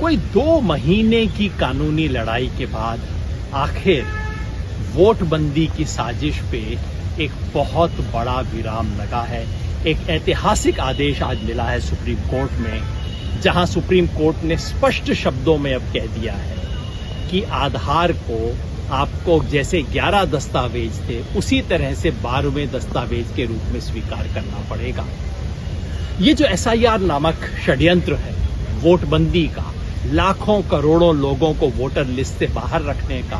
कोई 2 महीने की कानूनी लड़ाई के बाद आखिर वोटबंदी की साजिश पे एक बहुत बड़ा विराम लगा है। एक ऐतिहासिक आदेश आज मिला है सुप्रीम कोर्ट में, जहां सुप्रीम कोर्ट ने स्पष्ट शब्दों में अब कह दिया है कि आधार को आपको जैसे 11 दस्तावेज थे उसी तरह से 12वें दस्तावेज के रूप में स्वीकार करना पड़ेगा। ये जो SIR नामक षड्यंत्र है वोटबंदी का, लाखों करोड़ों लोगों को वोटर लिस्ट से बाहर रखने का,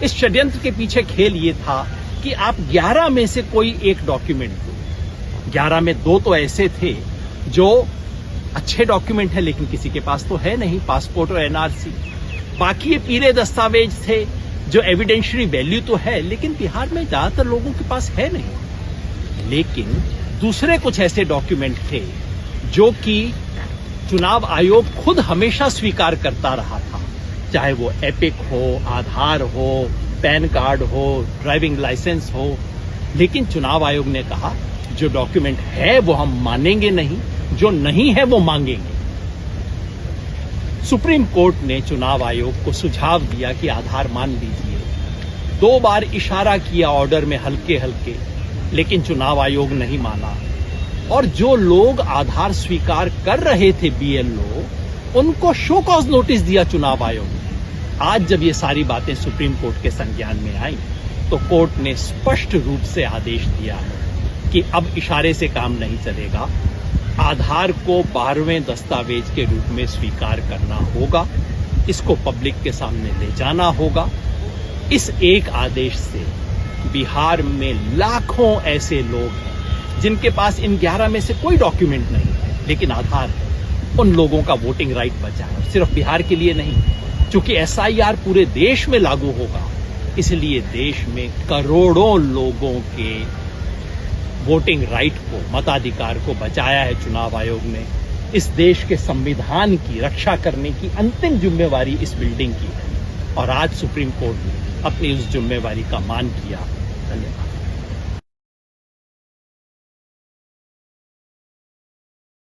इस षड्यंत्र के पीछे खेल ये था कि आप 11 में से कोई एक डॉक्यूमेंट दो। 11 में 2 तो ऐसे थे जो अच्छे डॉक्यूमेंट है लेकिन किसी के पास तो है नहीं, पासपोर्ट और NRC। बाकी ये पीले दस्तावेज थे जो एविडेंशियरी वैल्यू तो है लेकिन बिहार में ज्यादातर लोगों के पास है नहीं। लेकिन दूसरे कुछ ऐसे डॉक्यूमेंट थे जो कि चुनाव आयोग खुद हमेशा स्वीकार करता रहा था, चाहे वो एपिक हो, आधार हो, पैन कार्ड हो, ड्राइविंग लाइसेंस हो। लेकिन चुनाव आयोग ने कहा जो डॉक्यूमेंट है वो हम मानेंगे नहीं, जो नहीं है वो मांगेंगे। सुप्रीम कोर्ट ने चुनाव आयोग को सुझाव दिया कि आधार मान लीजिए। 2 बार इशारा किया ऑर्डर में हल्के हल्के, लेकिन चुनाव आयोग नहीं माना। और जो लोग आधार स्वीकार कर रहे थे BLO, उनको शो कॉज नोटिस दिया चुनाव आयोग ने। आज जब ये सारी बातें सुप्रीम कोर्ट के संज्ञान में आई तो कोर्ट ने स्पष्ट रूप से आदेश दिया है कि अब इशारे से काम नहीं चलेगा, आधार को 12वें दस्तावेज के रूप में स्वीकार करना होगा, इसको पब्लिक के सामने ले जाना होगा। इस एक आदेश से बिहार में लाखों ऐसे लोग हैं जिनके पास इन 11 में से कोई डॉक्यूमेंट नहीं है लेकिन आधार है, उन लोगों का वोटिंग राइट बचा है। सिर्फ बिहार के लिए नहीं, क्योंकि SIR पूरे देश में लागू होगा, इसलिए देश में करोड़ों लोगों के वोटिंग राइट को, मताधिकार को बचाया है चुनाव आयोग ने। इस देश के संविधान की रक्षा करने की अंतिम जिम्मेवारी इस बिल्डिंग की है और आज सुप्रीम कोर्ट ने अपनी उस जिम्मेवारी का मान किया। धन्यवाद।